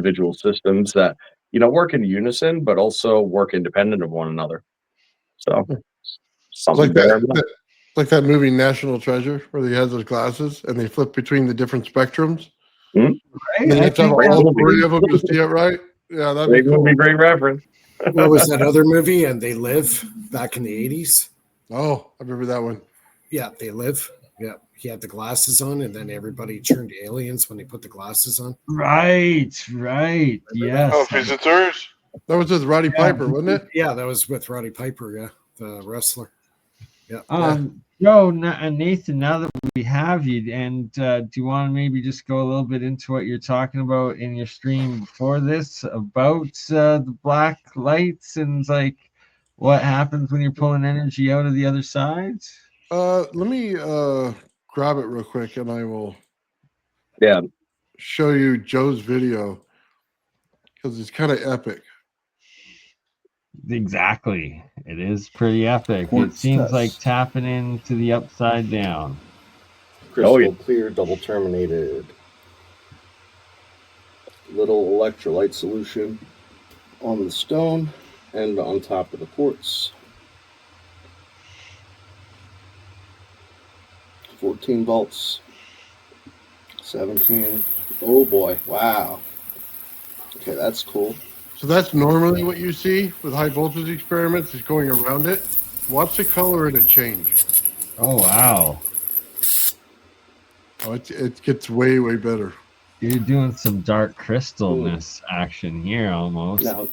individual systems that work in unison, but also work independent of one another. So something like that movie National Treasure, where he has those glasses and they flip between the different spectrums. Mm-hmm. Right? And I think all three of them to see it right. Yeah, that'd be cool. Great reference. What was that other movie? And They Live, back in the 80s. Oh, I remember that one. Yeah, They Live. Yeah, he had the glasses on, and then everybody turned aliens when they put the glasses on. Right. Yes. Oh, Visitors. That was with Roddy Piper, wasn't it? Yeah, that was with Roddy Piper. Yeah, the wrestler. Yeah. Joe, Nathan, now that we have you, and do you want to maybe just go a little bit into what you're talking about in your stream before this about the black lights and like what happens when you're pulling energy out of the other side? Let me grab it real quick, and I will show you Joe's video because it's kind of epic. Exactly. It is pretty epic. It seems like tapping into the upside down. Crystal clear, double terminated. Little electrolyte solution on the stone and on top of the quartz. 14 volts. 17. Oh boy, wow. Okay, that's cool. So that's normally what you see with high voltage experiments is going around it. Watch the color and it change. Oh, wow. Oh, it gets way, way better. You're doing some dark crystalness action here almost. Now,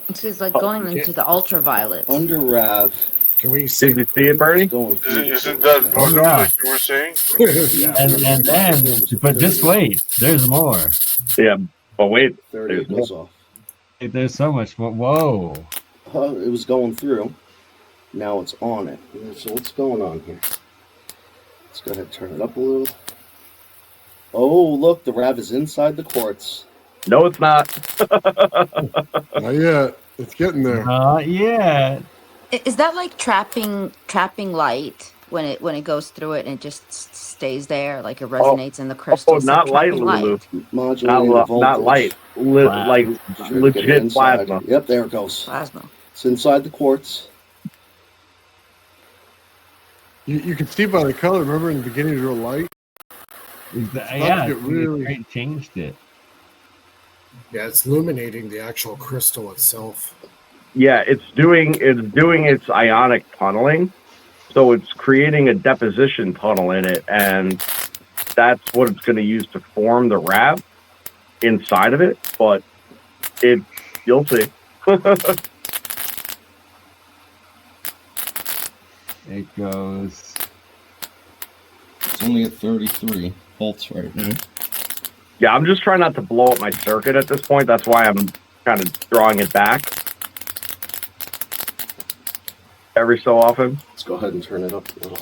it's like going into the ultraviolet. Under RAV. Can we see? Did you see it, Bernie? Isn't that part of like you were saying? and then, but just wait. There's more. Yeah, but wait. There it goes off. There's so much more. Whoa. It was going through. Now it's on it. So what's going on here? Let's go ahead and turn it up a little. Oh, look, the RAV is inside the quartz. No, it's not. Not yet. It's getting there. Not yet. Is that like trapping light when it goes through it and it just stays there, like it resonates in the crystal? Oh, not light, Lulu. Not light. Like legit plasma. Yep, there it goes. Plasma. It's inside the quartz. You can see by the color. Remember in the beginning, it was real light. It really changed it. Yeah, it's illuminating the actual crystal itself. Yeah, it's doing its ionic tunneling, so it's creating a deposition tunnel in it, and that's what it's going to use to form the RAV inside of it. But you'll see. It goes. It's only at 33 volts right now. Yeah, I'm just trying not to blow up my circuit at this point. That's why I'm kind of drawing it back every so often. Let's go ahead and turn it up a little.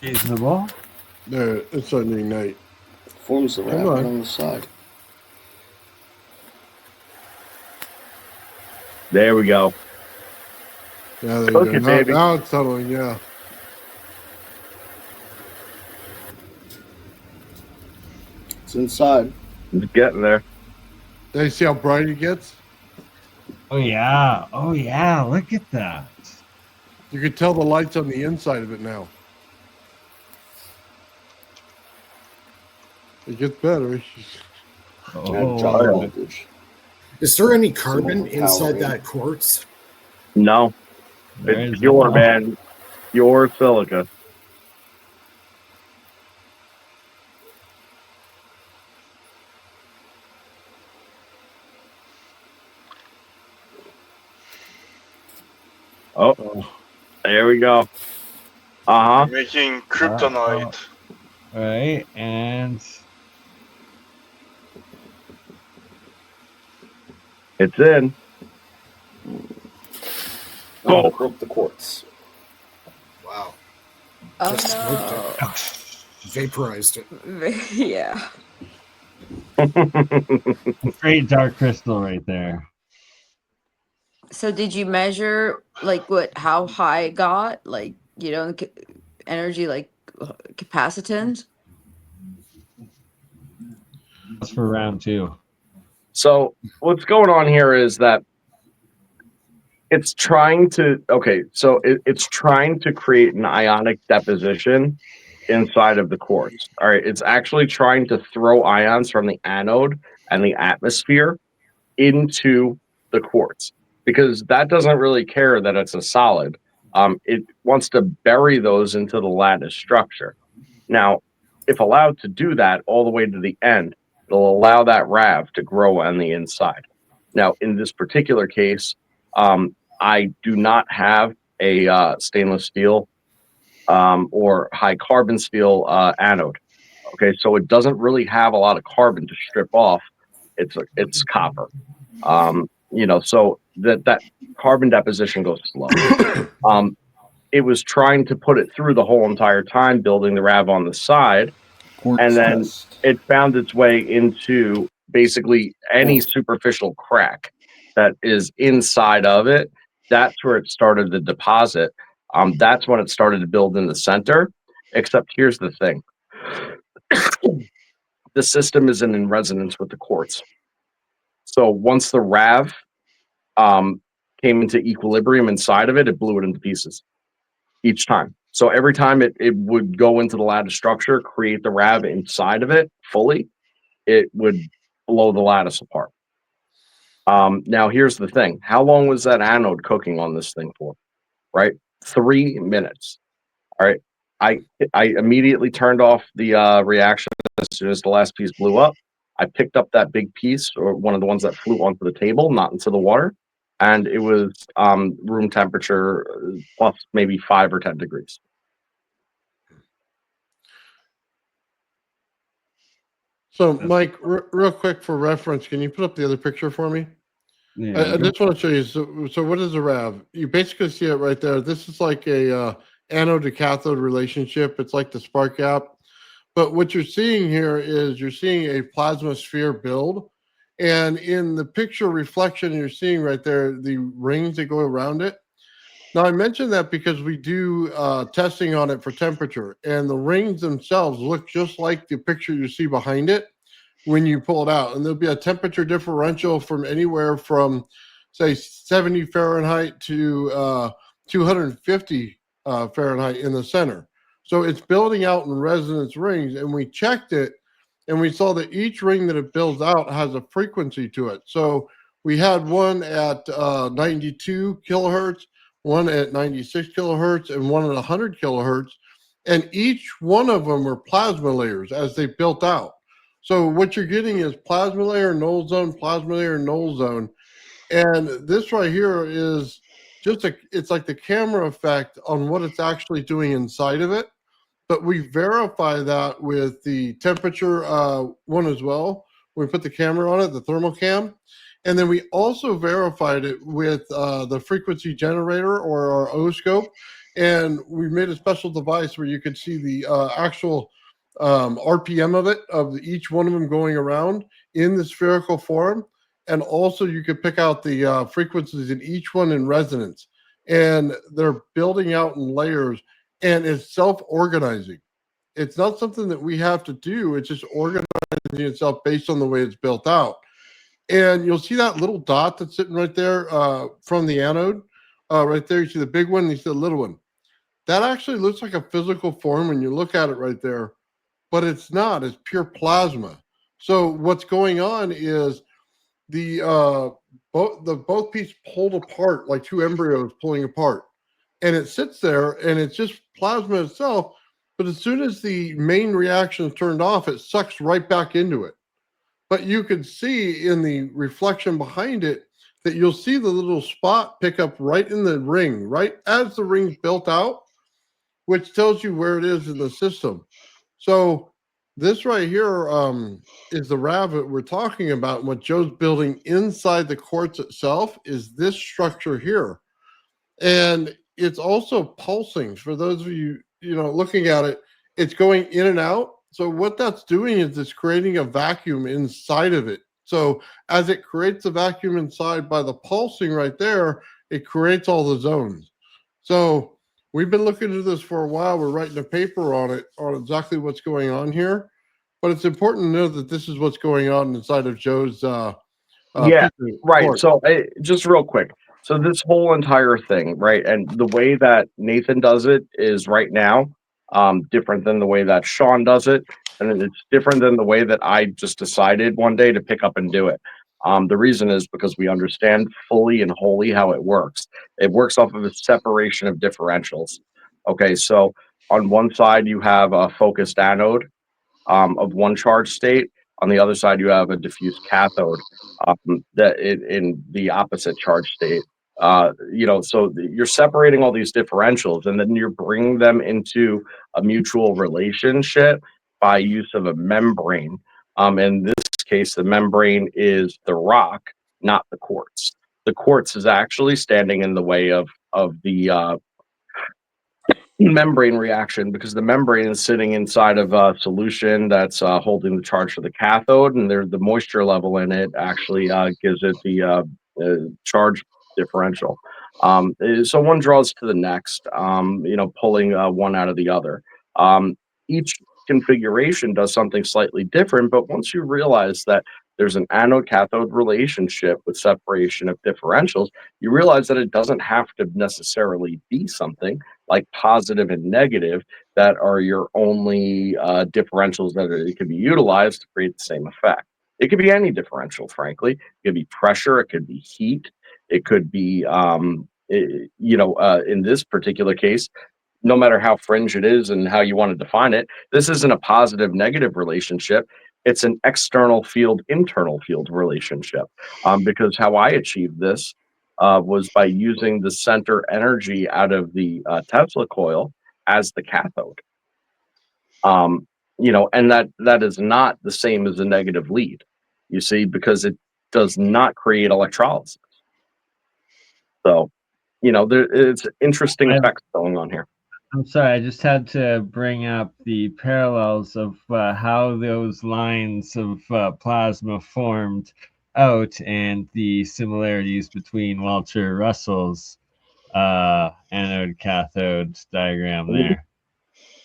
Reasonable. There, it's starting to ignite. Forms the RAV right on the side. There we go. Yeah, there you go. Now it's tunneling, yeah. It's inside. It's getting there. Did you see how bright it gets? Oh yeah. Look at that. You can tell the lights on the inside of it now. It gets better. Is there any carbon inside that quartz? No. It's pure, man. Pure silica. Oh, there we go. Making kryptonite. Right, and it's in. Oh, broke the quartz. Wow. Oh Just no. Vaporized it. Yeah. Great dark crystal right there. So did you measure like how high it got? Like, energy, like capacitance? That's for round 2. So what's going on here is that it's trying to it's trying to create an ionic deposition inside of the quartz. All right, it's actually trying to throw ions from the anode and the atmosphere into the quartz because that doesn't really care that it's a solid. It wants to bury those into the lattice structure. Now, if allowed to do that all the way to the end, it'll allow that RAV to grow on the inside. Now, in this particular case, I do not have a stainless steel or high carbon steel anode. Okay, so it doesn't really have a lot of carbon to strip off. It's copper. So that carbon deposition goes slow. It was trying to put it through the whole entire time, building the RAV on the side, Quartz and then test. it found its way into basically any superficial crack that is inside of it. That's where it started to deposit. That's when it started to build in the center. Except here's the thing. The system isn't in resonance with the quartz. So once the RAV came into equilibrium inside of it, it blew it into pieces each time. So every time it would go into the lattice structure, create the RAV inside of it fully, it would blow the lattice apart. Now, here's the thing. How long was that anode cooking on this thing for? Right? 3 minutes. All right. I immediately turned off the reaction as soon as the last piece blew up. I picked up that big piece, or one of the ones that flew onto the table, not into the water, and it was room temperature plus maybe 5 or 10 degrees. So, Mike, real quick for reference, can you put up the other picture for me? Yeah, I just want to show you. So what is a RAV? You basically see it right there. This is like a anode to cathode relationship. It's like the spark gap. But what you're seeing here is you're seeing a plasma sphere build. And in the picture reflection, you're seeing right there the rings that go around it. Now, I mentioned that because we do testing on it for temperature. And the rings themselves look just like the picture you see behind it when you pull it out. And there'll be a temperature differential from anywhere from, say, 70 Fahrenheit to 250 Fahrenheit in the center. So it's building out in resonance rings. And we checked it, and we saw that each ring that it builds out has a frequency to it. So we had one at 92 kilohertz, one at 96 kilohertz, and one at 100 kilohertz. And each one of them were plasma layers as they built out. So what you're getting is plasma layer, null zone, plasma layer, null zone. And this right here is just it's like the camera effect on what it's actually doing inside of it. But we verify that with the temperature one as well. We put the camera on it, the thermal cam. And then we also verified it with the frequency generator or our O-scope. And we made a special device where you could see the actual RPM of it, of each one of them going around in the spherical form. And also you could pick out the frequencies in each one in resonance. And they're building out in layers, and it's self-organizing. It's not something that we have to do. It's just organizing itself based on the way it's built out. And you'll see that little dot that's sitting right there from the anode. Right there, you see the big one, and you see the little one. That actually looks like a physical form when you look at it right there, but it's not. It's pure plasma. So what's going on is the both pieces pulled apart like two embryos pulling apart, and it sits there, and it's just plasma itself. But as soon as the main reaction is turned off, it sucks right back into it. But you can see in the reflection behind it that you'll see the little spot pick up right in the ring, right as the ring's built out, which tells you where it is in the system. So this right here is the RAV that we're talking about. And what Joe's building inside the quartz itself is this structure here. And it's also pulsing. For those of you, looking at it, it's going in and out. So what that's doing is it's creating a vacuum inside of it. So as it creates a vacuum inside by the pulsing right there, it creates all the zones. So we've been looking into this for a while. We're writing a paper on it, on exactly what's going on here. But it's important to know that this is what's going on inside of Joe's Yeah, piece of right. quartz. So just real quick. So this whole entire thing, right? And the way that Nathan does it is right now different than the way that Sean does it, and it's different than the way that I just decided one day to pick up and do it. The reason is because we understand fully and wholly how it works. It works off of a separation of differentials. Okay, so on one side you have a focused anode of one charge state. On the other side, you have a diffuse cathode that in the opposite charge state. So you're separating all these differentials, and then you're bringing them into a mutual relationship by use of a membrane. In this case, the membrane is the rock, not the quartz. The quartz is actually standing in the way of the membrane reaction because the membrane is sitting inside of a solution that's holding the charge for the cathode, and the moisture level in it actually gives it the charge differential. So one draws to the next, pulling one out of the other. Each configuration does something slightly different, but once you realize that there's an anode cathode relationship with separation of differentials, you realize that it doesn't have to necessarily be something like positive and negative that are your only differentials that it can be utilized to create the same effect. It could be any differential, frankly. It could be pressure, it could be heat, it could be, in this particular case, no matter how fringe it is and how you want to define it, this isn't a positive negative relationship. It's an external field, internal field relationship. Because how I achieved this was by using the center energy out of the Tesla coil as the cathode. And that is not the same as a negative lead, you see, because it does not create electrolysis. So, it's interesting effects going on here. I'm sorry, I just had to bring up the parallels of how those lines of plasma formed out and the similarities between Walter Russell's anode cathode diagram there.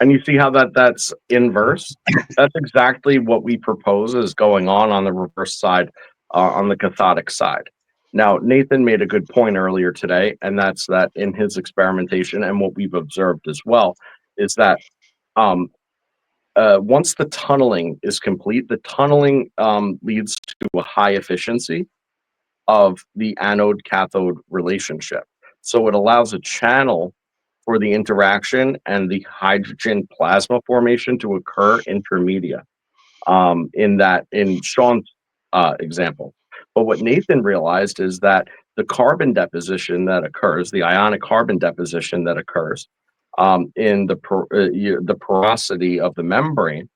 And you see how that's inverse? That's exactly what we propose is going on the reverse side, on the cathodic side. Now, Nathan made a good point earlier today, and that's that in his experimentation and what we've observed as well, is that once the tunneling is complete, the tunneling leads to a high efficiency of the anode cathode relationship. So it allows a channel for the interaction and the hydrogen plasma formation to occur intermedia in Sean's example. But what Nathan realized is that the carbon deposition that occurs, the ionic carbon deposition that occurs in the porosity of the membrane,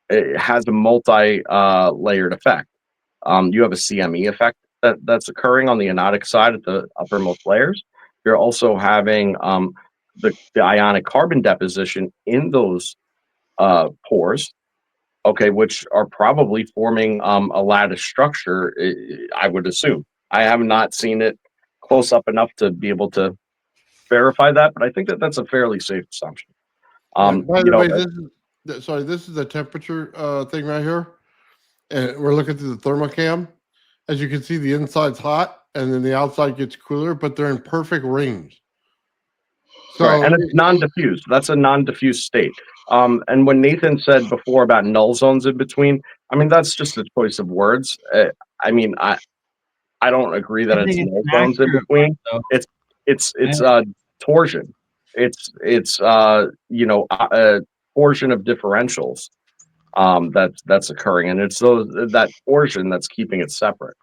it has a multi-layered effect. You have a CME effect that's occurring on the anodic side at the uppermost layers. You're also having the ionic carbon deposition in those pores, okay, which are probably forming a lattice structure, I would assume. I have not seen it close up enough to be able to verify that, but I think that that's a fairly safe assumption. By the way, this is the temperature thing right here, and we're looking through the thermocam. As you can see, the inside's hot, and then the outside gets cooler, but they're in perfect rings. So, right, and it's non-diffuse. That's a non-diffuse state. And when Nathan said before about null zones in between, I mean that's just a choice of words. I don't agree that it's null zones in between. It's torsion. It's torsion of differentials that's occurring, and it's that torsion that's keeping it separate.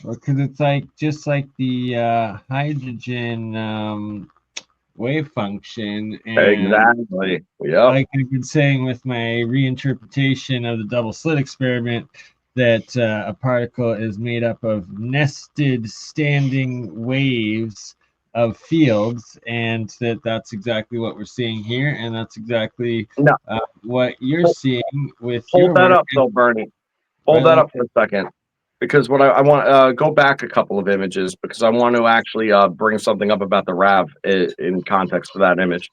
Because it's just like the hydrogen wave function. And exactly. Yeah. like I've been saying with my reinterpretation of the double slit experiment, that a particle is made up of nested standing waves of fields, and that's exactly what we're seeing here, and that's exactly what you're seeing with hold that up, though, Bernie. Hold that up for a second, because what I want go back a couple of images because I want to actually bring something up about the RAV in context of that image.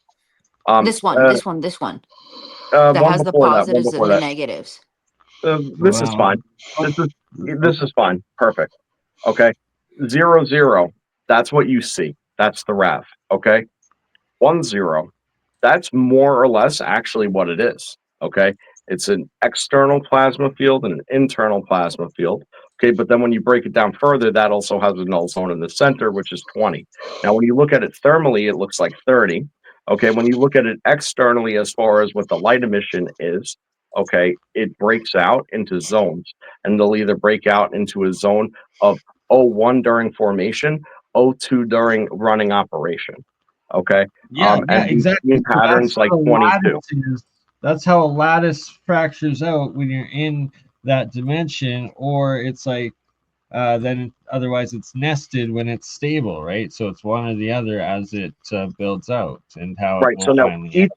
This one. That one has the before that, positives and the negatives. This is fine. This is fine. Perfect. Okay. 0, 0. That's what you see. That's the RAV. Okay. 1, 0. That's more or less actually what it is. Okay. It's an external plasma field and an internal plasma field. Okay. But then when you break it down further, that also has a null zone in the center, which is 20. Now, when you look at it thermally, it looks like 30. Okay. When you look at it externally, as far as what the light emission is, okay, it breaks out into zones, and they'll either break out into a zone of O1 during formation, O2 during running operation. Okay. Yeah, And we've exactly. seen So patterns like 22. That's how a lattice fractures out when you're in that dimension, or it's like then otherwise it's nested when it's stable, right? So it's one or the other as it builds out, and how it Right. So will now finally end.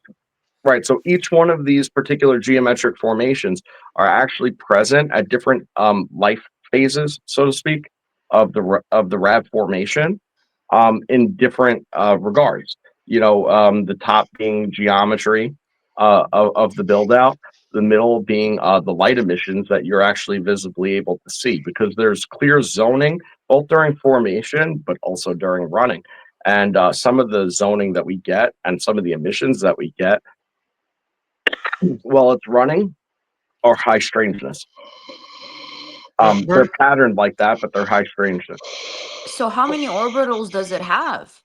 right. So each one of these particular geometric formations are actually present at different life phases, so to speak, of the RAV formation, in different regards. The top being geometry of the build out, the middle being the light emissions that you're actually visibly able to see, because there's clear zoning both during formation but also during running. And some of the zoning that we get and some of the emissions that we get while it's running are high strangeness. They're patterned like that, but they're high strangeness. So how many orbitals does it have?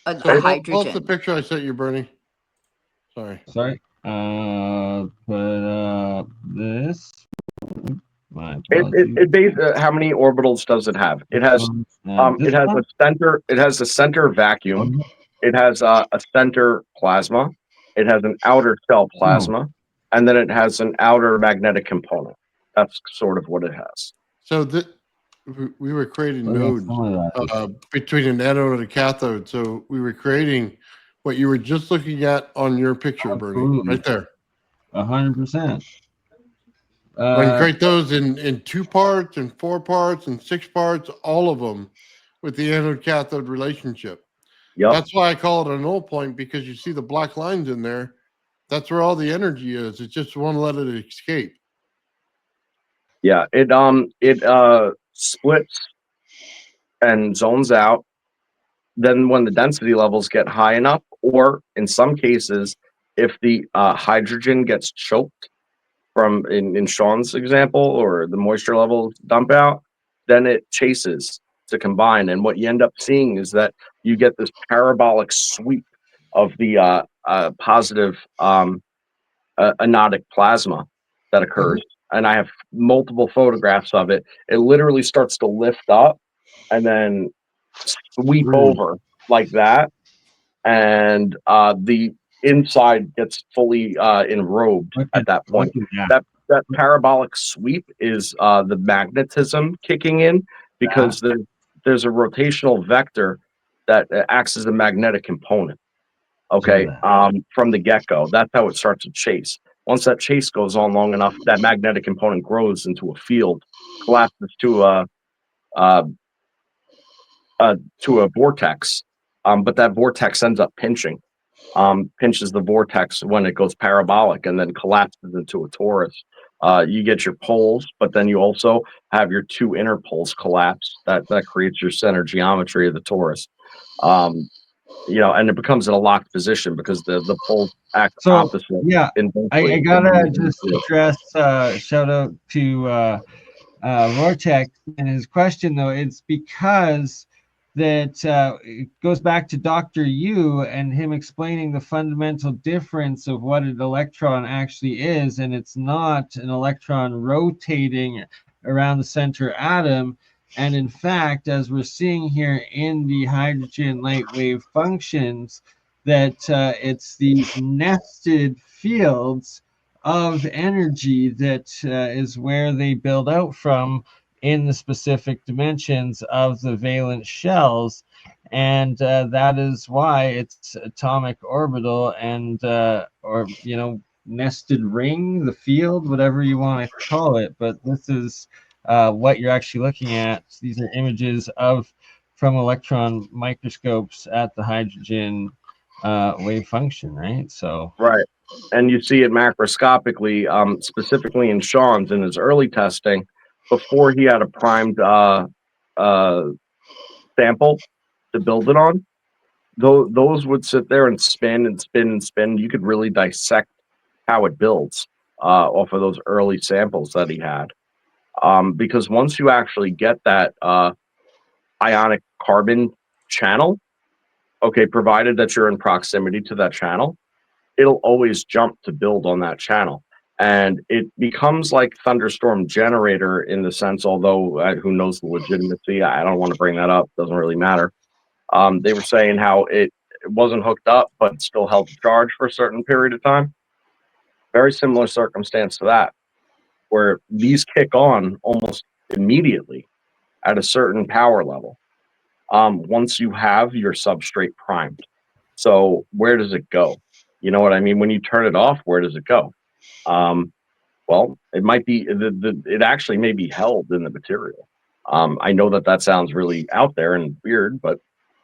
So The pull up the hydrogen. picture I sent you, Bernie. Sorry. But this. My How many orbitals does it have? It has this one? a center. It has a center vacuum. It has a center plasma. It has an outer shell plasma, and then it has an outer magnetic component. That's sort of what it has. So we were creating nodes between an anode and a cathode. So we were creating what you were just looking at on your picture, Bernie, right there. 100%. When you create those in 2 parts and 4 parts and 6 parts, all of them with the anode cathode relationship. Yep. That's why I call it a null point, because you see the black lines in there. That's where all the energy is. It just won't let it escape. Yeah, it splits and zones out. Then when the density levels get high enough, or in some cases, if the hydrogen gets choked from in Sean's example, or the moisture levels dump out, then it chases to combine. And what you end up seeing is that you get this parabolic sweep of the positive anodic plasma that occurs. And I have multiple photographs of it. It literally starts to lift up and then sweep over like that. And the inside gets fully enrobed at that point. That parabolic sweep is the magnetism kicking in, because there's a rotational vector that acts as a magnetic component. Okay, from the get-go. That's how it starts to chase. Once that chase goes on long enough, that magnetic component grows into a field, collapses to a vortex. But that vortex ends up pinches the vortex when it goes parabolic, and then collapses into a torus. You get your poles, but then you also have your 2 inner poles collapse. That creates your center geometry of the torus. And it becomes in a locked position because the poles act opposite. Yeah, I gotta just address shout out to Vortex and his question, though. It's because that it goes back to Dr. Yu and him explaining the fundamental difference of what an electron actually is, and it's not an electron rotating around the center atom. And in fact, as we're seeing here in the hydrogen light wave functions, that it's these nested fields of energy that is where they build out from in the specific dimensions of the valence shells. And that is why it's atomic orbital and or nested ring, the field, whatever you want to call it. But this is what you're actually looking at. These are images from electron microscopes at the hydrogen wave function, right? So right. and you see it macroscopically, specifically in Sean's in his early testing, before he had a primed sample to build it on. Those would sit there and spin and spin and spin. You could really dissect how it builds off of those early samples that he had. Because once you actually get that ionic carbon channel, okay, provided that you're in proximity to that channel, it'll always jump to build on that channel. And it becomes like thunderstorm generator in the sense, although who knows the legitimacy, I don't want to bring that up, doesn't really matter. They were saying how it wasn't hooked up, but still held the charge for a certain period of time. Very similar circumstance to that, where these kick on almost immediately at a certain power level once you have your substrate primed. So where does it go? You know what I mean? When you turn it off, where does it go? Well, it might be, it actually may be held in the material. I know that sounds really out there and weird, but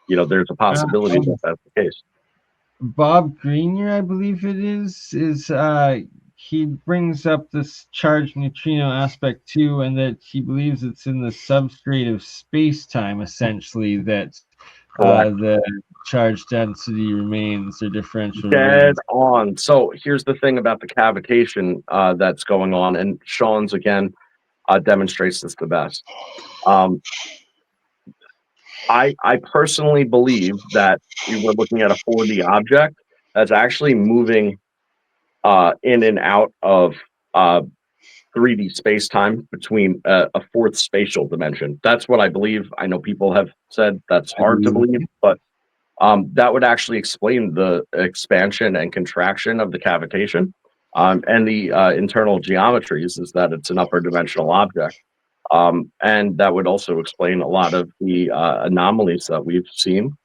there's a possibility that that's the case. Bob Grenier, I believe it is he brings up this charged neutrino aspect too, and that he believes it's in the substrate of space-time, essentially, that the charge density remains, or differential Dead remains. on. So here's the thing about the cavitation that's going on, and Sean's again demonstrates this the best. I personally believe that we're looking at a 4D object that's actually moving in and out of 3D space-time between a fourth spatial dimension. That's what I believe. I know people have said that's hard to believe, but that would actually explain the expansion and contraction of the cavitation. And the internal geometries is that it's an upper dimensional object. And that would also explain a lot of the anomalies that we've seen,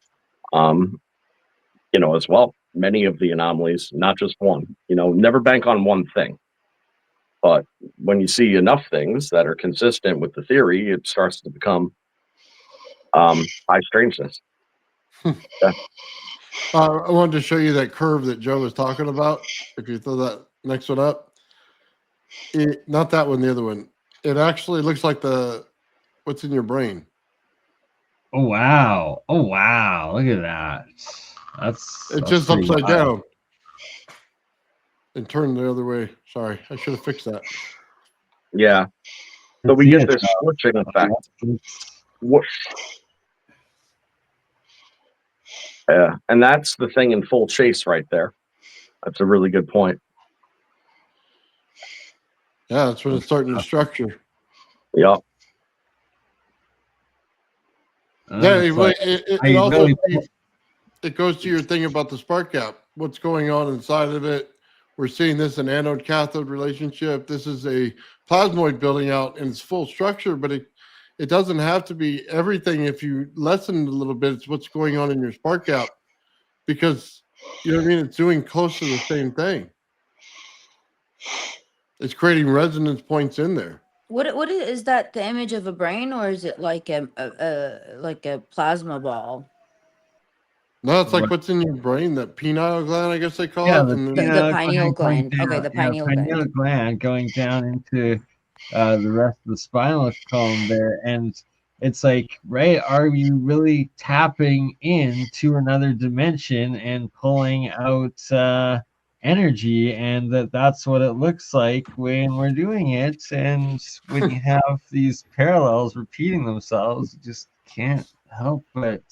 as well. Many of the anomalies, not just one. Never bank on one thing. But when you see enough things that are consistent with the theory, it starts to become high strangeness. Yeah. I wanted to show you that curve that Joe was talking about. If you throw that next one up, not that one, the other one. It actually looks like what's in your brain. Oh wow! Oh wow! Look at that. That's just pretty upside wild. down and turned the other way. Sorry, I should have fixed that. Yeah. So we get this switching effect. Whoosh. Yeah, and that's the thing in full chase right there. That's a really good point. Yeah, that's when it's starting to structure. Yep. Yeah, it also it goes to your thing about the spark gap. What's going on inside of it? We're seeing this in anode cathode relationship. This is a plasmoid building out in its full structure, but it doesn't have to be everything. If you lessen it a little bit, it's what's going on in your spark gap, because you know what I mean. It's doing close to the same thing. It's creating resonance points in there. What is that? The image of a brain, or is it like a plasma ball? No, it's like what's in your brain, that pineal gland, I guess they call it. The pineal gland. Okay, the pineal gland. gland going down into the rest of the spinal column there, and it's like, right, are you really tapping into another dimension and pulling out energy? And that's what it looks like when we're doing it. And when you have these parallels repeating themselves, you just can't help but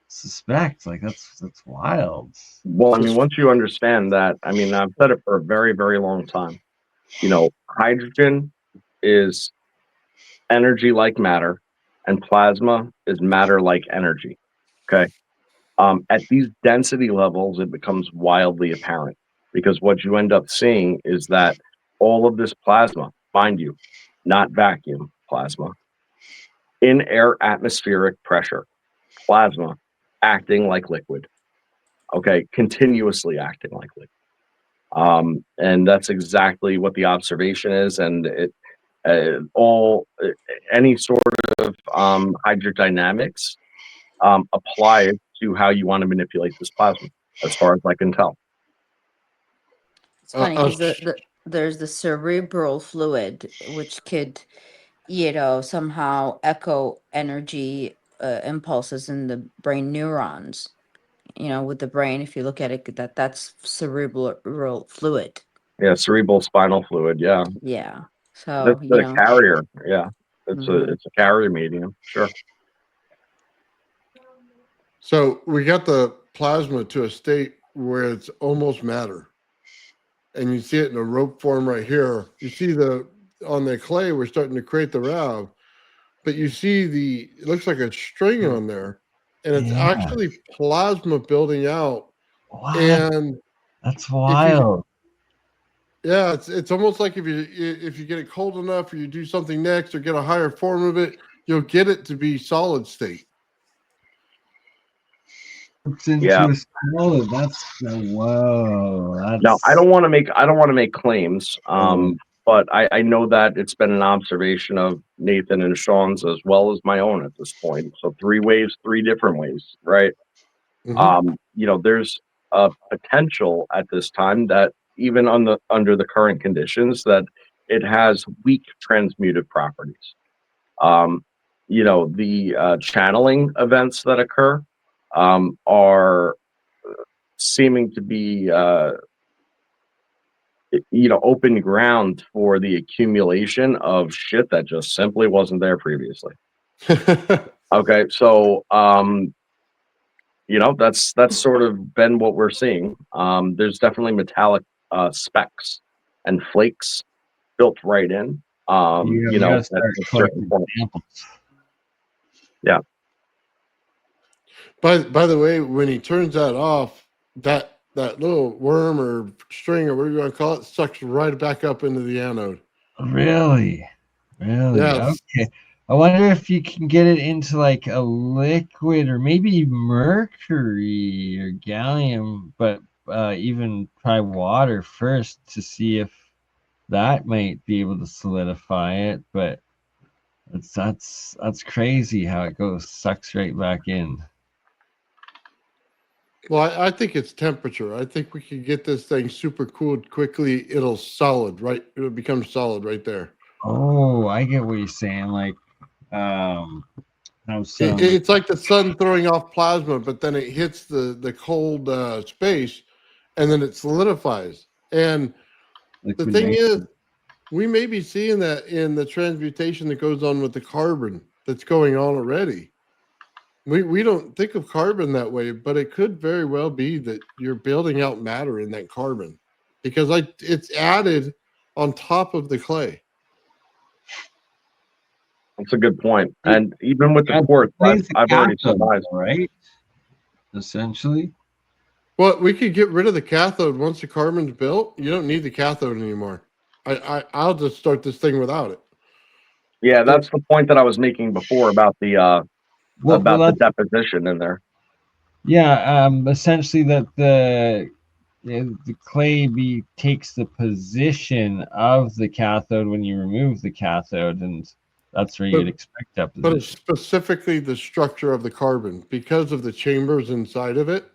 suspect, like, that's wild. Well, I mean, once you understand that, I mean, I've said it for a very, very long time. Hydrogen is energy like matter, and plasma is matter like energy. Okay. At these density levels, it becomes wildly apparent, because what you end up seeing is that all of this plasma, mind you, not vacuum plasma, in air atmospheric pressure, plasma acting like liquid. Okay, continuously acting like liquid. And that's exactly what the observation is, and any sort of hydrodynamics apply to how you want to manipulate this plasma, as far as I can tell. It's funny a because there's the cerebral fluid, which could, somehow echo energy impulses in the brain neurons. With the brain, if you look at it, that's cerebral fluid. Yeah, cerebral spinal fluid. Yeah, Yeah. that's So, the carrier. Yeah, mhm. it's a carrier medium. Sure. So we got the plasma to a state where it's almost matter. And you see it in a rope form right here. You see on the clay, we're starting to create the rav, but you see it looks like a string on there, and it's Yeah. actually plasma building out. What? And That's if you, wild. yeah, it's almost like if you get it cold enough, or you do something next, or get a higher form of it, you'll get it to be solid state. It's into Yeah. a solid. That's whoa. That's Now, I don't want to make claims, but I know that it's been an observation of Nathan and Sean's as well as my own at this point. So 3 waves, 3 different ways, right? Mhm. There's a potential at this time that even under the current conditions that it has weak transmutive properties. The channeling events that occur are seeming to be open ground for the accumulation of shit that just simply wasn't there previously. Okay, so that's sort of been what we're seeing. There's definitely metallic specks and flakes built right in. you gotta At start a certain collecting point. samples. Yeah. By the way, when he turns that off, that little worm or string or whatever you want to call it sucks right back up into the anode. Really? Yes. Okay. I wonder if you can get it into like a liquid or maybe mercury or gallium, but even try water first to see if that might be able to solidify it. But that's crazy how it sucks right back in. Well, I think it's temperature. I think we can get this thing super cooled quickly. It'll become solid right there. Oh, I get what you're saying. Like, have some It's like the sun throwing off plasma, but then it hits the cold space, and then it solidifies. And the liquid thing nitrogen. is, we may be seeing that in the transmutation that goes on with the carbon that's going on already. We don't think of carbon that way, but it could very well be that you're building out matter in that carbon because it's added on top of the clay. That's a good point. And even with the quartz, I've already surmised. Right? Essentially. Well, we could get rid of the cathode once the carbon's built. You don't need the cathode anymore. I'll just start this thing without it. Yeah, that's the point that I was making before about the Well, deposition in there. yeah. Essentially, that the clay takes the position of the cathode when you remove the cathode, and that's where you'd expect that position. But it's specifically the structure of the carbon because of the chambers inside of it.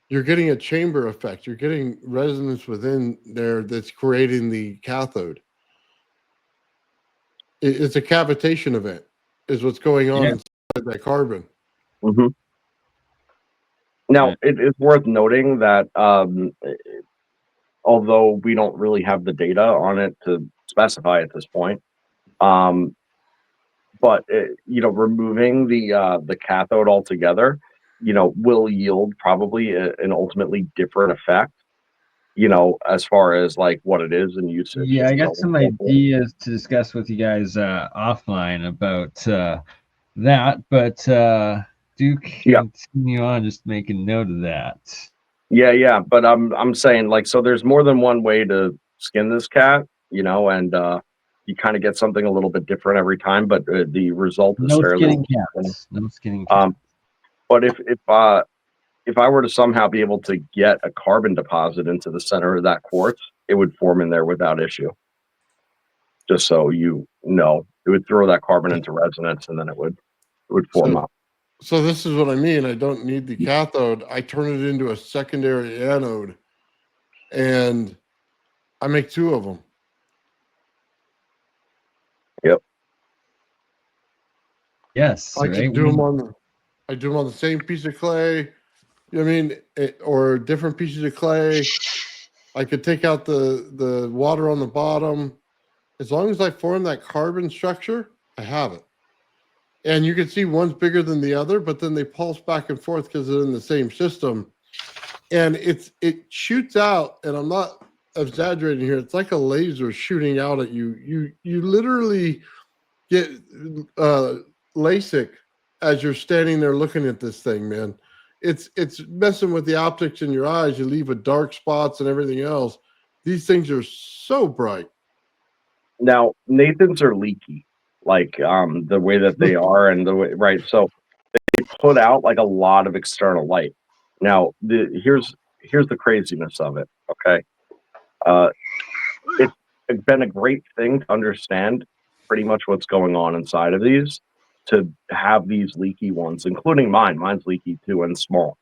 You're getting a chamber effect. You're getting resonance within there that's creating the cathode. It's a cavitation event, is what's going on inside that carbon. Mm-hmm. Now, it is worth noting that although we don't really have the data on it to specify at this point, but removing the cathode altogether, will yield probably an ultimately different effect. As far as like what it is and usage. Yeah, I got some ideas to discuss with you guys offline about that, but do continue on. Just make a note of that. Yeah, but I'm saying like so. There's more than one way to skin this cat, and you kind of get something a little bit different every time, but the result is No fairly. skinning cats. No skinning cats. But if I were to somehow be able to get a carbon deposit into the center of that quartz, it would form in there without issue. Just so you know, it would throw that carbon into resonance, and then it would form up. So this is what I mean. I don't need the cathode. I turn it into a secondary anode, and I make 2 of them. Yes, I right. can do them on. I do them on the same piece of clay. You know what I mean, or different pieces of clay. I could take out the water on the bottom. As long as I form that carbon structure, I have it. And you can see one's bigger than the other, but then they pulse back and forth because they're in the same system. And it shoots out, and I'm not exaggerating here. It's like a laser shooting out at you. You literally get LASIK as you're standing there looking at this thing, man. It's messing with the optics in your eyes. You leave with dark spots and everything else. These things are so bright. Now, Nathans are leaky, like the way that they are, and the way, right. So they put out like a lot of external light. Now, here's the craziness of it. Okay, it's been a great thing to understand pretty much what's going on inside of these, to have these leaky ones, including mine. Mine's leaky too and small.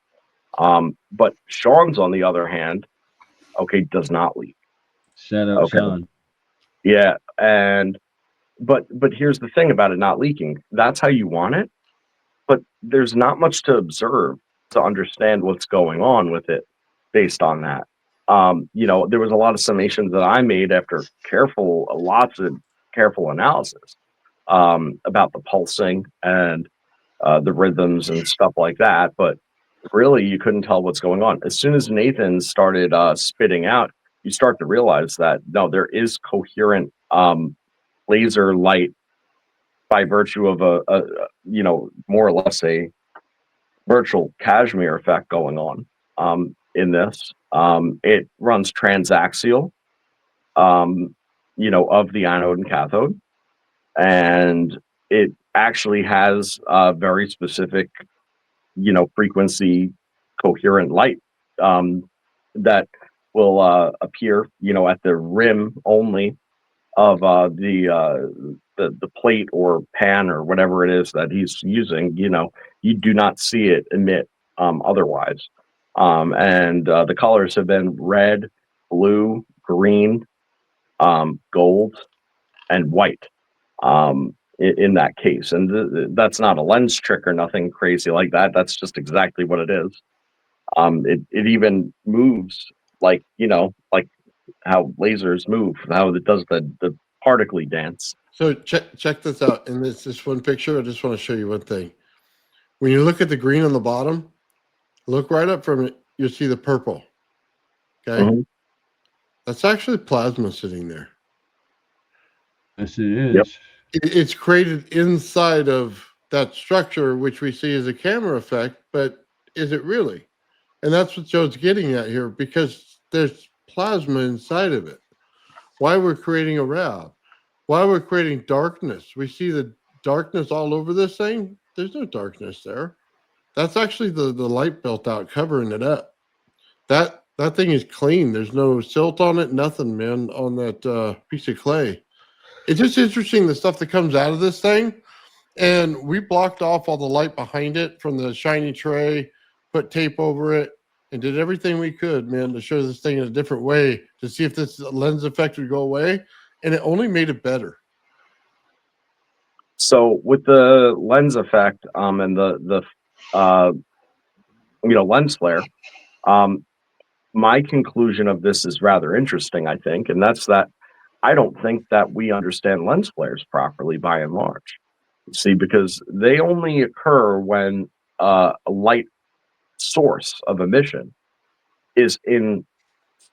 But Sean's, on the other hand, okay, does not leak. Shout out, Okay. Sean. Yeah, and but here's the thing about it not leaking. That's how you want it, but there's not much to observe to understand what's going on with it based on that. There was a lot of summations that I made after lots of careful analysis about the pulsing and the rhythms and stuff like that. But really, you couldn't tell what's going on. As soon as Nathan started spitting out, you start to realize that no, there is coherent laser light by virtue of a more or less a virtual Kashmir effect going on in this. It runs transaxial, of the anode and cathode, and it actually has a very specific, frequency coherent light that will appear, at the rim only of the plate or pan or whatever it is that he's using. You do not see it emit otherwise. And the colors have been red, blue, green, gold, and white in that case. And that's not a lens trick or nothing crazy like that. That's just exactly what it is. It even moves like how lasers move, how it does the particle dance. So check this out. In this one picture, I just want to show you one thing. When you look at the green on the bottom, look right up from it, you'll see the purple. Okay. Mhm. That's actually plasma sitting there. Yes, it is. Yep. It's created inside of that structure, which we see as a camera effect, but is it really? And that's what Joe's getting at here, because there's plasma inside of it. Why we're creating a RAV, why we're creating darkness. We see the darkness all over this thing. There's no darkness there. That's actually the light built out, covering it up. That thing is clean. There's no silt on it, nothing, man, on that piece of clay. It's just interesting the stuff that comes out of this thing. And we blocked off all the light behind it from the shiny tray, put tape over it, and did everything we could, man, to show this thing in a different way to see if this lens effect would go away. And it only made it better. So with the lens effect and the lens flare, my conclusion of this is rather interesting, I think, and that's that I don't think that we understand lens flares properly by and large. See, because they only occur when a light source of emission is in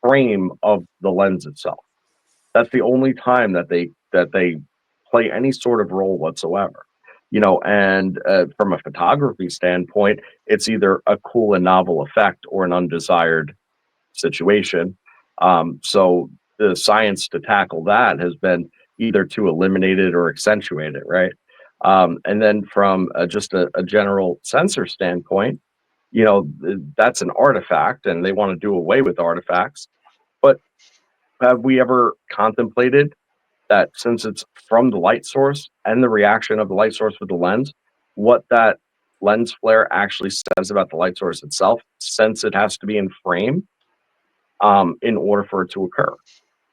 frame of the lens itself. That's the only time that they play any sort of role whatsoever. And from a photography standpoint, it's either a cool and novel effect or an undesired situation. So the science to tackle that has been either to eliminate it or accentuate it, right? And then from just a general sensor standpoint, that's an artifact, and they want to do away with artifacts. But have we ever contemplated that since it's from the light source and the reaction of the light source with the lens, what that lens flare actually says about the light source itself, since it has to be in frame in order for it to occur?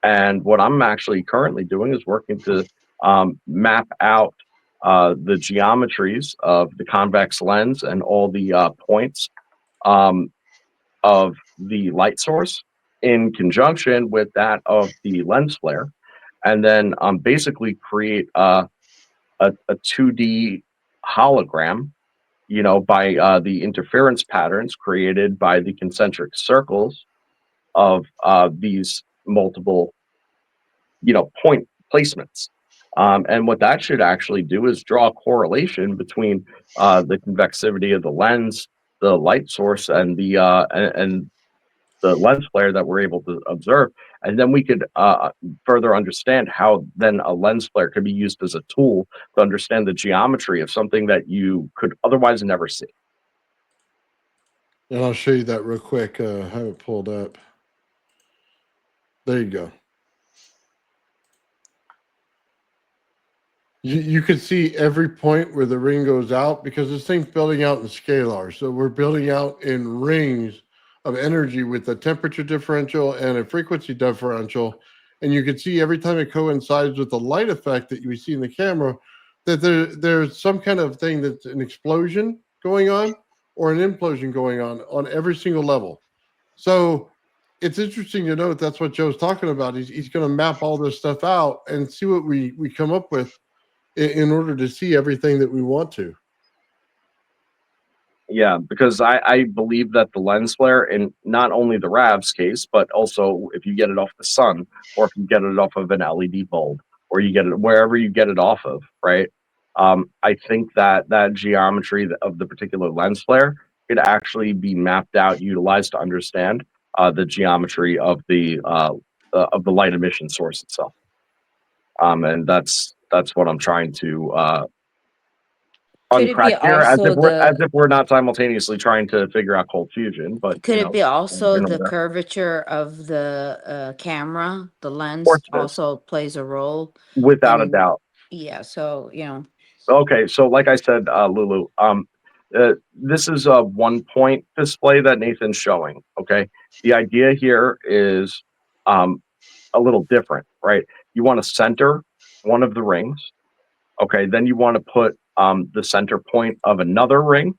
And what I'm actually currently doing is working to map out the geometries of the convex lens and all the points of the light source in conjunction with that of the lens flare, and then basically create a 2D hologram, by the interference patterns created by the concentric circles of these multiple, point placements. And what that should actually do is draw a correlation between the convexivity of the lens, the light source, and and the lens flare that we're able to observe. And then we could further understand how then a lens flare could be used as a tool to understand the geometry of something that you could otherwise never see. And I'll show you that real quick. I have it pulled up. There you go. You can see every point where the ring goes out because this thing's building out in scalar. So we're building out in rings of energy with a temperature differential and a frequency differential. And you can see every time it coincides with the light effect that you see in the camera, that there's some kind of thing that's an explosion going on or an implosion going on every single level. So it's interesting to note that's what Joe's talking about. He's going to map all this stuff out and see what we come up with in order to see everything that we want to. Yeah, because I believe that the lens flare, in not only the RAV's case, but also if you get it off the sun, or if you get it off of an LED bulb, or you get it wherever you get it off of, right? I think that geometry of the particular lens flare could actually be mapped out, utilized to understand the geometry of the light emission source itself. And that's what I'm trying to Could it be uncrack here, as also if we're not simultaneously trying to figure out cold fusion, but could it be also the there. curvature of the camera, the lens course it is. also plays a role? Without a doubt. Yeah, so Okay, so like I said, Lulu, this is a 1-point display that Nathan's showing. Okay, the idea here is a little different, right? You want to center one of the rings. Okay, then you want to put the center point of another ring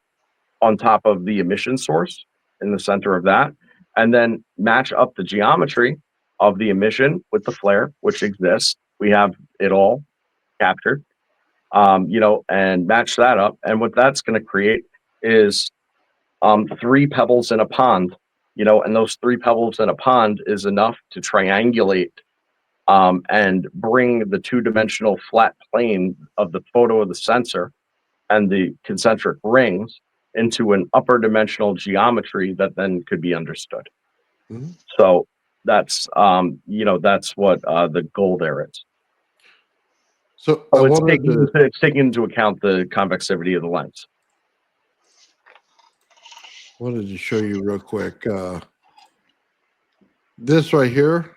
on top of the emission source in the center of that, and then match up the geometry of the emission with the flare, which exists. We have it all captured, and match that up. And what that's going to create is 3 pebbles in a pond, and those 3 pebbles in a pond is enough to triangulate and bring the 2-dimensional flat plane of the photo of the sensor and the concentric rings into an upper dimensional geometry that then could be understood. Mm-hmm. So that's that's what the goal there is. So it's taking into account the convexivity of the lens. Wanted to show you real quick. This right here.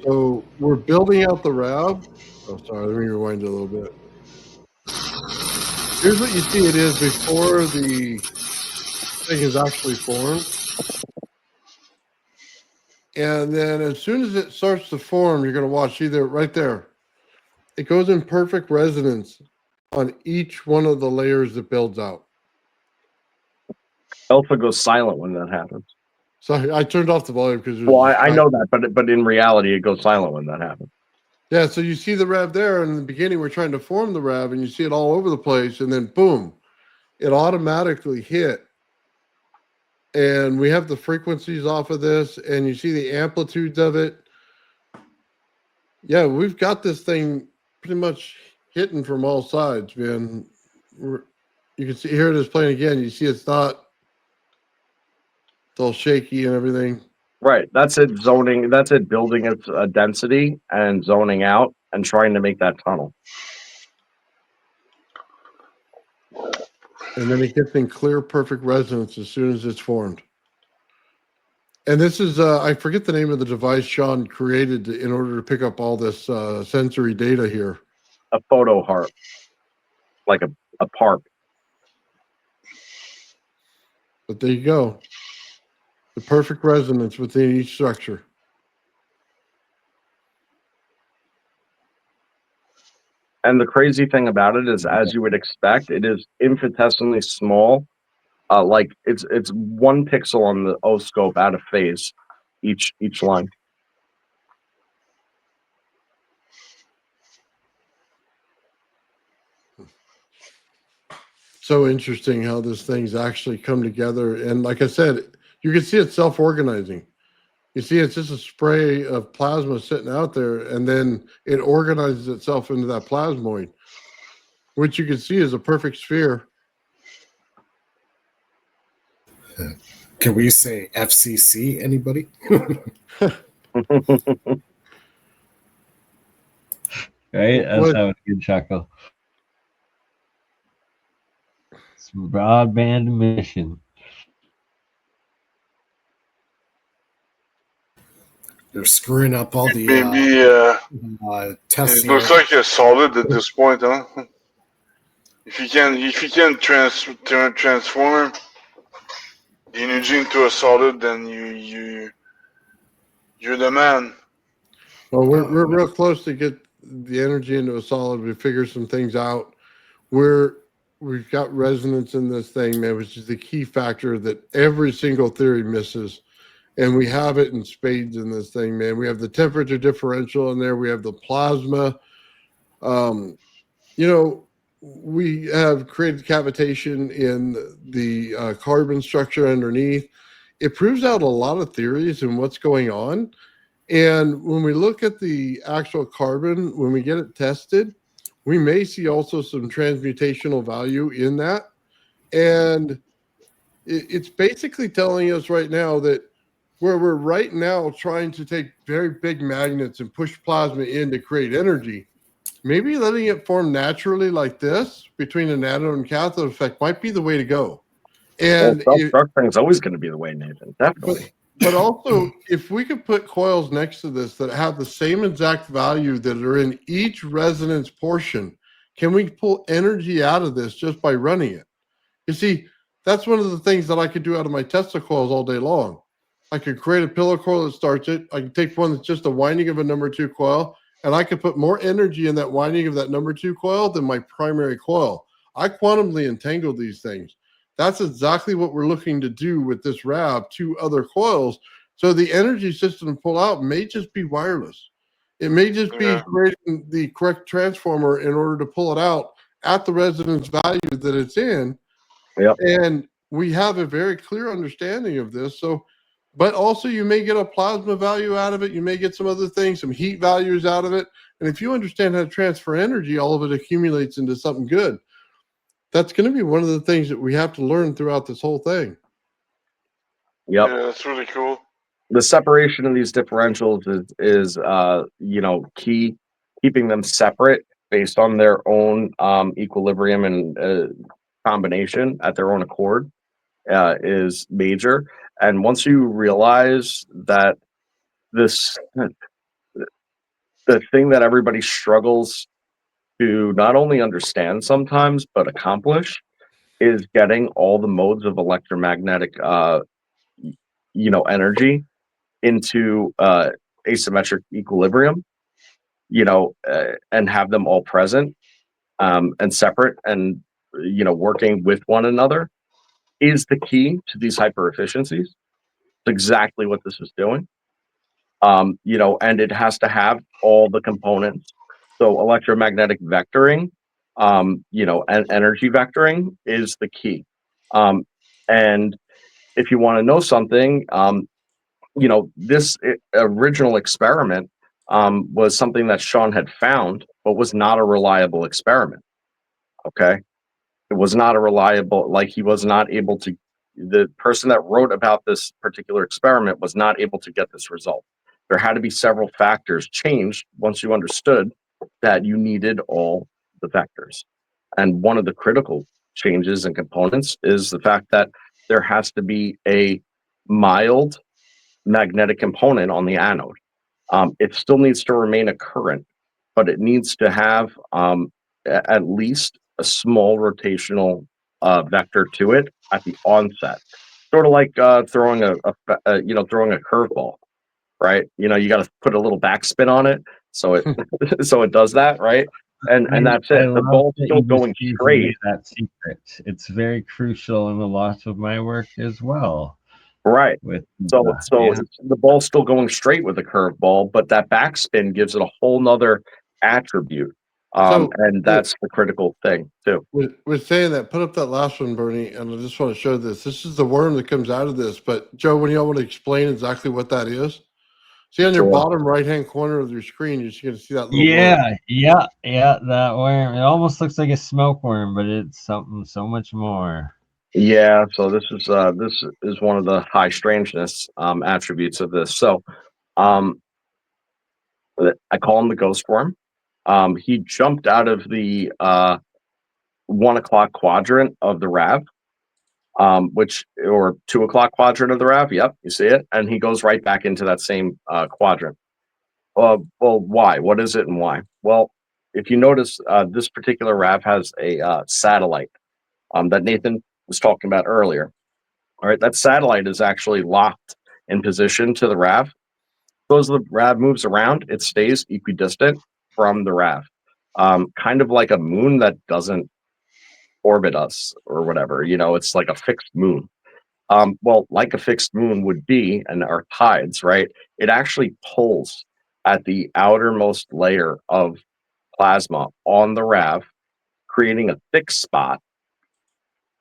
So we're building out the RAV. Oh, sorry. Let me rewind it a little bit. Here's what you see it is before the thing is actually formed. And then as soon as it starts to form, you're going to watch either right there. It goes in perfect resonance on each one of the layers that builds out. Alpha goes silent when that happens. Sorry, I turned off the volume because. Well, I know that, but in reality, it goes silent when that happens. Yeah, so you see the RAV there, and in the beginning, we're trying to form the RAV, and you see it all over the place, and then boom, it automatically hit. And we have the frequencies off of this, and you see the amplitudes of it. Yeah, we've got this thing pretty much hitting from all sides, man. You can see here it is playing again. You see it's not all shaky and everything. Right. That's it zoning. That's it building its density and zoning out and trying to make that tunnel. And then it gets in clear, perfect resonance as soon as it's formed. And this is, I forget the name of the device Sean created in order to pick up all this sensory data here. A photo harp, like a park. But there you go. The perfect resonance within each structure. And the crazy thing about it is, as you would expect, it is infinitesimally small. Like it's 1 pixel on the O scope out of phase, each line. So interesting how this thing's actually come together. And like I said, you can see it self-organizing. You see it's just a spray of plasma sitting out there, and then it organizes itself into that plasmoid, which you can see is a perfect sphere. Can we say FCC? Anybody? Right? That's What- having a good chuckle. It's broadband emission. They're screwing up all the Maybe it Tesla. looks like a solid at this point, huh? If you can transform the energy into a solid, then you're the man. Well, we're real close to get the energy into a solid. We figure some things out. We've got resonance in this thing, man, which is the key factor that every single theory misses. And we have it in spades in this thing, man. We have the temperature differential in there. We have the plasma. We have created cavitation in the carbon structure underneath. It proves out a lot of theories and what's going on. And when we look at the actual carbon, when we get it tested, we may see also some transmutational value in that. And it's basically telling us right now that where we're right now trying to take very big magnets and push plasma in to create energy, maybe letting it form naturally like this between an anode and cathode effect might be the way to go. And self-structuring is always going to be the way, Nathan. Definitely. But also, if we could put coils next to this that have the same exact value that are in each resonance portion, can we pull energy out of this just by running it? You see, that's one of the things that I could do out of my Tesla coils all day long. I could create a pillar coil that starts it. I can take one that's just a winding of a number 2 coil, and I could put more energy in that winding of that number 2 coil than my primary coil. I quantumly entangle these things. That's exactly what we're looking to do with this RAV, 2 other coils. So the energy system to pull out may just be wireless. It may just be creating the correct transformer in order to pull it out at the resonance value that it's in. Yep. And we have a very clear understanding of this. So, but also you may get a plasma value out of it. You may get some other things, some heat values out of it. And if you understand how to transfer energy, all of it accumulates into something good. That's going to be one of the things that we have to learn throughout this whole thing. Yep. Yeah, that's really cool. The separation of these differentials is key. Keeping them separate based on their own equilibrium and combination at their own accord is major. And once you realize that the thing that everybody struggles to not only understand sometimes but accomplish is getting all the modes of electromagnetic energy into asymmetric equilibrium, and have them all present and separate and working with one another is the key to these hyper efficiencies. It's exactly what this is doing. And it has to have all the components. So electromagnetic vectoring, and energy vectoring is the key. And if you want to know something, this original experiment was something that Sean had found, but was not a reliable experiment. Okay. It was not a reliable, he was not able to, the person that wrote about this particular experiment was not able to get this result. There had to be several factors changed once you understood that you needed all the vectors. And one of the critical changes and components is the fact that there has to be a mild magnetic component on the anode. It still needs to remain a current, but it needs to have at least a small rotational vector to it at the onset. sort of like throwing throwing a curveball, right? You got to put a little backspin on it, so it so it does that, right? And that's I it. The love ball's that still you just going gave straight. away that secret. It's very crucial in a lot of my work as well. Right. With So yeah. the ball's still going straight with a curveball, but that backspin gives it a whole nother attribute. So And that's the critical thing too. with saying that, put up that last one, Bernie, and I just want to show this. This is the worm that comes out of this. But Joe, when y'all want to explain exactly what that is, see on your Sure. bottom right-hand corner of your screen, you're just going to see that little worm. Yeah, that worm. It almost looks like a smoke worm, but it's something so much more. Yeah, so this is one of the high strangeness attributes of this. So I call him the ghost worm. He jumped out of the 1 o'clock quadrant of the RAV, or 2 o'clock quadrant of the RAV. Yep, you see it, and he goes right back into that same quadrant. Well, why? What is it, and why? Well, if you notice, this particular RAV has a satellite that Nathan was talking about earlier. All right, that satellite is actually locked in position to the RAV. So as the RAV moves around, it stays equidistant from the RAV, kind of like a moon that doesn't orbit us or whatever. It's like a fixed moon. Well, like a fixed moon would be, and our tides, right? It actually pulls at the outermost layer of plasma on the RAV, creating a thick spot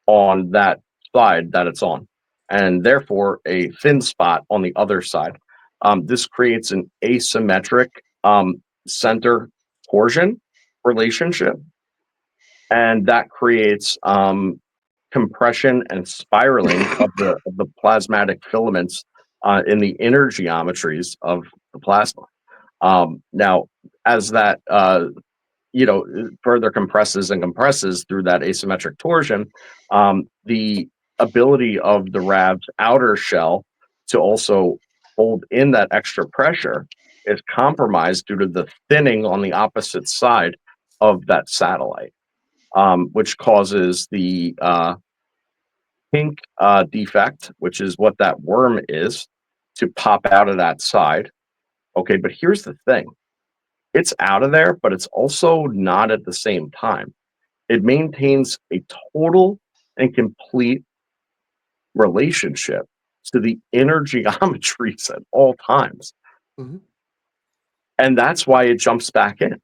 on that side that it's on, and therefore a thin spot on the other side. This creates an asymmetric center torsion relationship, and that creates compression and spiraling of the plasmatic filaments in the inner geometries of the plasma. Now, as that further compresses and compresses through that asymmetric torsion, the ability of the RAV's outer shell to also hold in that extra pressure is compromised due to the thinning on the opposite side of that satellite, which causes the pink defect, which is what that worm is, to pop out of that side. Okay, but here's the thing. It's out of there, but it's also not at the same time. It maintains a total and complete relationship to the inner geometries at all times. Mhm. And that's why it jumps back in.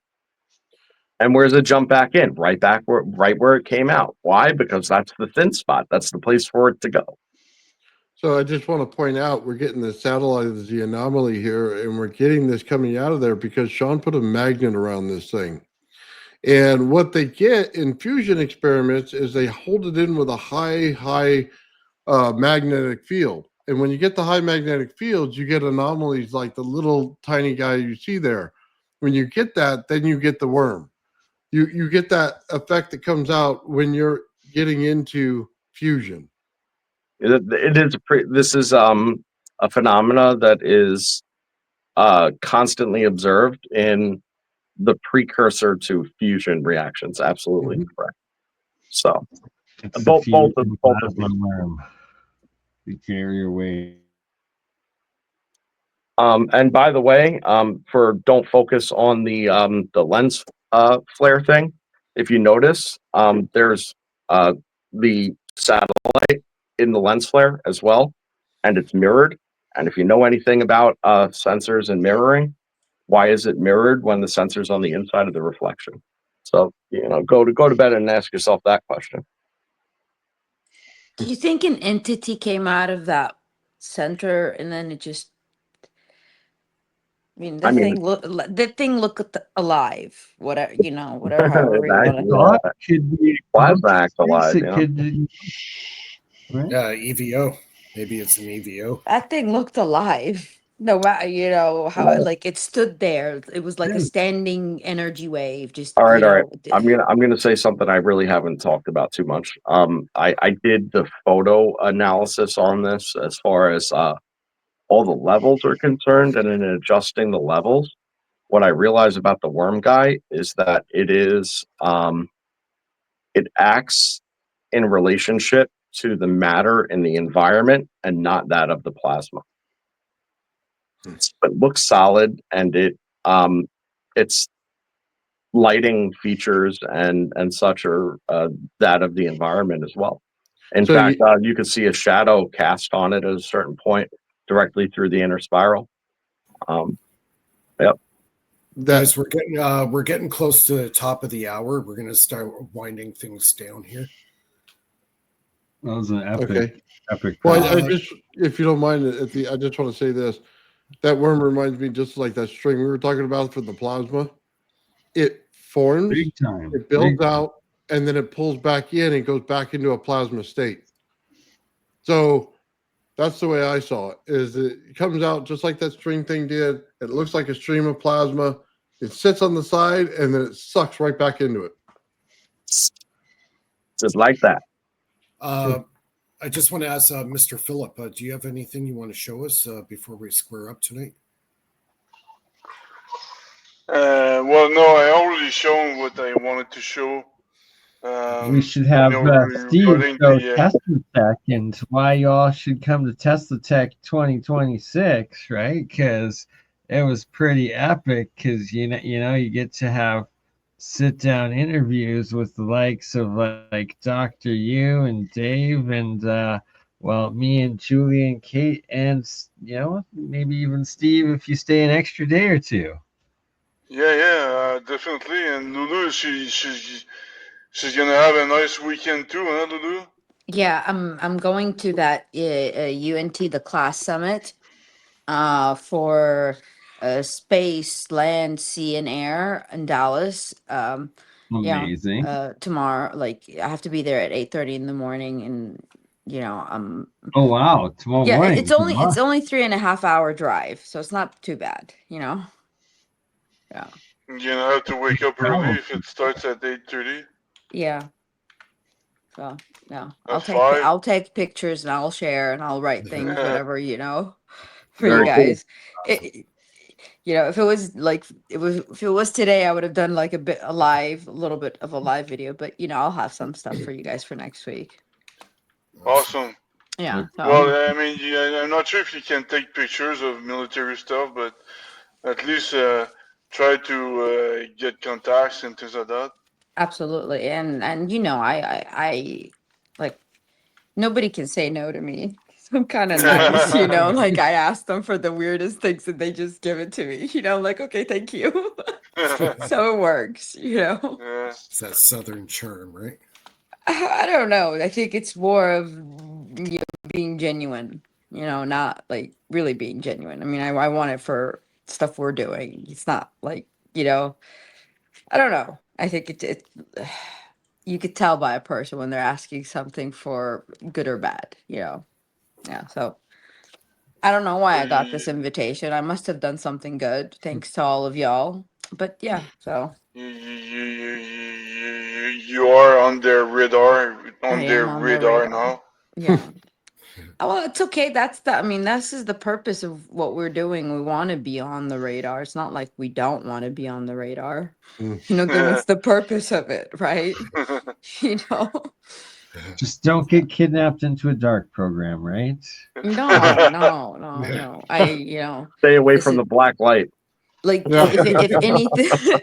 And where does it jump back in? Right where it came out. Why? Because that's the thin spot. That's the place for it to go. So I just want to point out we're getting the satellite as the anomaly here, and we're getting this coming out of there because Sean put a magnet around this thing. And what they get in fusion experiments is they hold it in with a high magnetic field. And when you get the high magnetic fields, you get anomalies like the little tiny guy you see there. When you get that, then you get the worm. You get that effect that comes out when you're getting into fusion. It is this is a phenomena that is constantly observed in the precursor to fusion reactions. Absolutely Mhm. correct. So It's the both fusion both of plasma these. worm. The carrier wave. And by the way, for don't focus on the lens flare thing. If you notice, there's the satellite in the lens flare as well, and it's mirrored. And if you know anything about sensors and mirroring, why is it mirrored when the sensor's on the inside of the reflection? So go to bed and ask yourself that question. Do you think an entity came out of that center and then it just? I mean, I mean, the thing looked alive. Whatever whatever. However you want to. yeah, Thought could be a plasma acts consciousness. alive. It could, right? EVO. Maybe it's an EVO. That thing looked alive. No matter how Right. like it stood there. It was like a standing energy wave. Just All right. I'm gonna say something I really haven't talked about too much. I did the photo analysis on this as far as all the levels are concerned, and in adjusting the levels, what I realize about the worm guy is that it acts in relationship to the matter in the environment and not that of the plasma. But looks solid, and its lighting features and such are that of the environment as well. In So fact, you could see a shadow cast on it at a certain point directly through the inner spiral. Yep. Guys, we're getting close to the top of the hour. We're going to start winding things down here. That was an epic, Okay. epic. Well, I project. just, if you don't mind, I just want to say this. That worm reminds me just like that string we were talking about for the plasma. It forms, Big time. it builds Big time. out, and then it pulls back in and goes back into a plasma state. So that's the way I saw it. Is it comes out just like that string thing did. It looks like a stream of plasma. It sits on the side and then it sucks right back into it. Just like that. I just want to ask Mr. Phillip, do you have anything you want to show us before we square up tonight? Well, no, I already shown what I wanted to show. We should have Steve regarding go the, Teslatech and why y'all should come to Teslatech 2026, right? Because it was pretty epic. Because you know you get to have sit down interviews with the likes of like Dr. Yu and Dave and well, me and Julie and Kate and maybe even Steve if you stay an extra day or two. Yeah, definitely. And Lulu, she's gonna have a nice weekend too, huh, Lulu? Yeah, I'm going to that UNT the class summit for space, land, sea, and air in Dallas. Amazing. Tomorrow, like I have to be there at 8:30 in the morning, and Oh wow, tomorrow yeah, morning. it's only 3.5 hour drive, so it's not too bad, Yeah. You're gonna have to wake up early if it starts at 8:30. Yeah. So yeah, That's 5. I'll take pictures and I'll share and I'll write things, whatever, for Very you cool. guys. If it was like if it was today, I would have done like a little bit of a live video, but I'll have some stuff for you guys for next week. Awesome. Yeah. So, Well, I mean, I'm not sure if you can take pictures of military stuff, but at least try to get contacts and things like that. absolutely, and I like nobody can say no to me. I'm kind of nice, like I asked them for the weirdest things and they just give it to me, like, okay, thank you. So it works, Yeah. It's that southern charm, right? I don't know. I think it's more of being genuine, not like really being genuine. I mean, I want it for stuff we're doing. It's not like, I don't know. I think it you could tell by a person when they're asking something for good or bad, Yeah. So I don't know why I got this invitation. I must have done something good. Thanks to all of y'all. But yeah, so You are on their radar, I am on the radar. now. Yeah. Well, it's okay. This is the purpose of what we're doing. We want to be on the radar. It's not like we don't want to be on the radar. Then it's the purpose of it, right? Just don't get kidnapped into a dark program, right? No. Stay away This from is- the black light. Like if anything,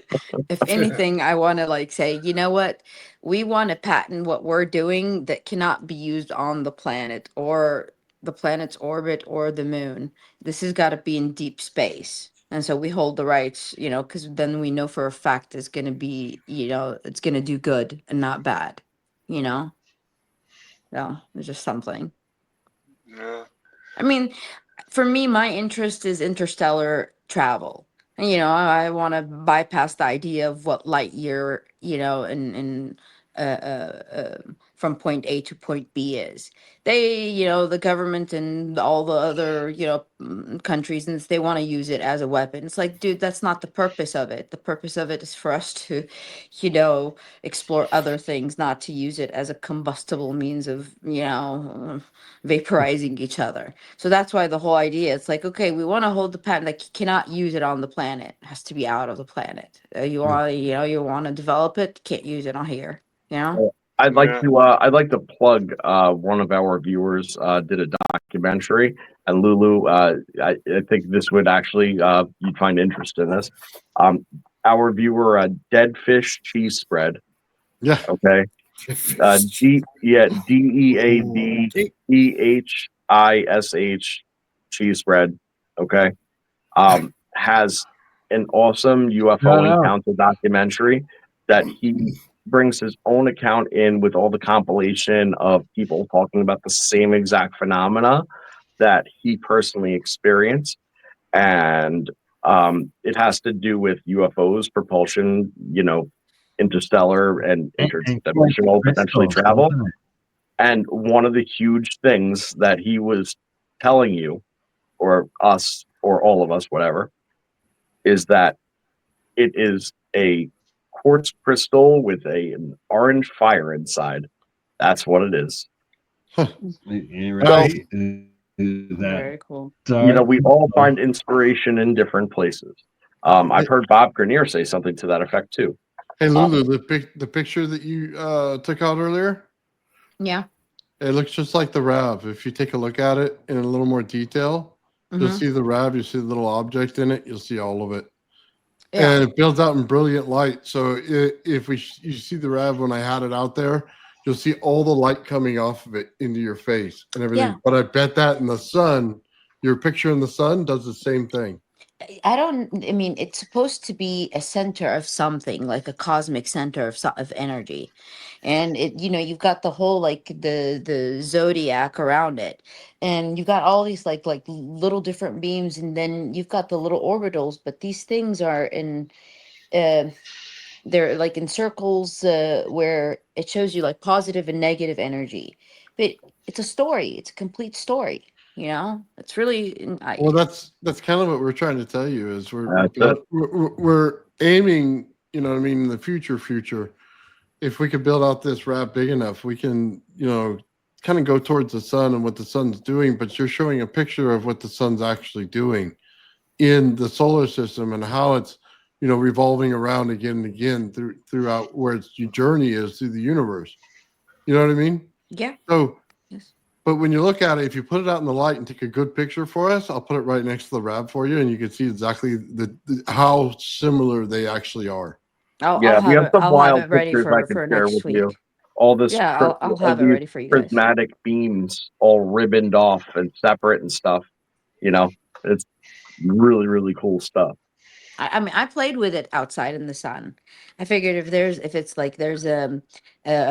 if anything, I want to like say, you know what? We want to patent what we're doing that cannot be used on the planet or the planet's orbit or the moon. This has got to be in deep space. And so we hold the rights, because then we know for a fact it's going to be, it's going to do good and not bad, So it's just something. Yeah. I mean, for me, my interest is interstellar travel. And, I want to bypass the idea of what light year, and from point A to point B is. They, the government and all the other, countries, and they want to use it as a weapon. It's like, dude, that's not the purpose of it. The purpose of it is for us to, explore other things, not to use it as a combustible means of, vaporizing each other. So that's why the whole idea, it's like, okay, we want to hold the patent, like you cannot use it on the planet. It has to be out of the planet. You want to develop it, can't use it on here. I'd like Yeah. to plug one of our viewers did a documentary, and Lulu, I think this would actually you'd find interest in this. Our viewer, Dead Fish Cheese Spread. Yeah. Okay. DEADEHISH cheese spread. Okay. Has an awesome UFO Shout out. encounter documentary that he brings his own account in with all the compilation of people talking about the same exact phenomena that he personally experienced. And it has to do with UFOs, propulsion, interstellar and And interdimensional potentially crystals, travel. isn't it? And one of the huge things that he was telling you, or us, or all of us, whatever, is that it is a quartz crystal with an orange fire inside. That's what it is. You're Right. right. That Very cool. dark We all crystal. find inspiration in different places. I've heard Bob Grenier say something to that effect too. Hey Lulu, the picture that you took out earlier, Yeah. it looks just like the Rav. If you take a look at it in a little more detail, you'll Mhm. see the Rav, you see the little object in it, you'll see all of it. Yeah. And it builds out in brilliant light. So if you see the Rav when I had it out there, you'll see all the light coming off of it into your face and everything. Yeah. But I bet that in the sun, your picture in the sun does the same thing. I mean, it's supposed to be a center of something, like a cosmic center of energy. And you've got the whole, like, the zodiac around it. And you've got all these like little different beams, and then you've got the little orbitals, but these things are uh they're like in circles, where it shows you like positive and negative energy. But it's a story, it's a complete story, it's really Well, that's kind of what we're trying to tell you is That's it. we're aiming, what I mean, in the future. If we could build out this wrap big enough, we can, kind of go towards the sun and what the sun's doing. But you're showing a picture of what the sun's actually doing in the solar system and how it's, revolving around again and again throughout where its journey is through the universe. You know what I mean? yeah. So, Yes. but when you look at it, if you put it out in the light and take a good picture for us, I'll put it right next to the Rab for you, and you can see exactly how similar they actually are. Yeah, we have some I'll have wild it ready pictures I could for share next with you. week. All this, Yeah, I'll all have it these ready for you guys. prismatic beams, all ribboned off and separate and stuff. It's really, really cool stuff. I mean, I played with it outside in the sun. I figured if it's like there's a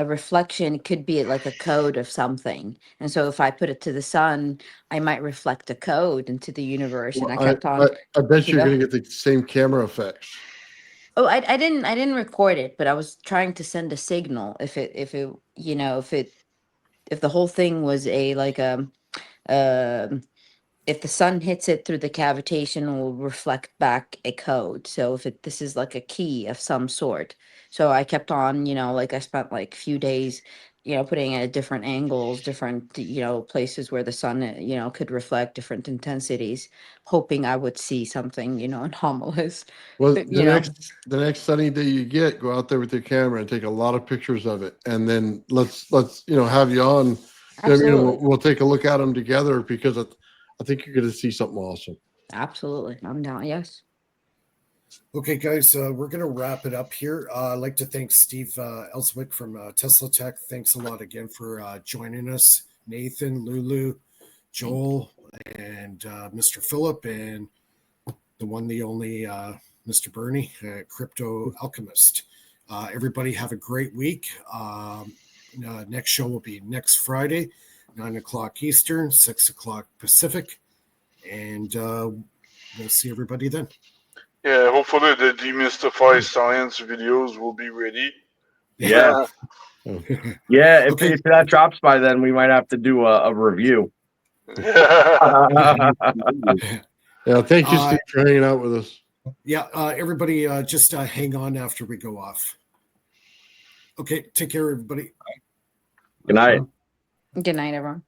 reflection, it could be like a code of something. And so if I put it to the sun, I might reflect a code into the universe. And Well, I I, kept on, I bet you you're know. going to get the same camera effects. Oh, I didn't record it, but I was trying to send a signal. If the whole thing was a like um if the sun hits it through the cavitation, it will reflect back a code. So this is like a key of some sort. So I kept on, like I spent like a few days, putting it at different angles, different, places where the sun, could reflect different intensities, hoping I would see something, anomalous. Well, But, the next sunny day you get, go out there with your camera and take a lot of pictures of it, and then let's have you on. absolutely. We'll take a look at them together because I think you're going to see something awesome. Absolutely. I'm down. Yes. Okay, guys, we're going to wrap it up here. I'd like to thank Steve Elswick from Teslatech. Thanks a lot again for joining us. Nathan, Lulu, Joel, and Mr. Phillip, and the one, the only Mr. BurnEye, Crypto Alchemist. Everybody have a great week. Next show will be next Friday, 9 o'clock Eastern, 6 o'clock Pacific. And we'll see everybody then. Yeah, hopefully the Demystify Science videos will be ready. Yeah. Yeah, if, Okay. if that drops by then, we might have to do a review. Yeah, thank you, Steve, for hanging out with us. Yeah, everybody just hang on after we go off. Okay, take care, everybody. Good night. Good night, everyone.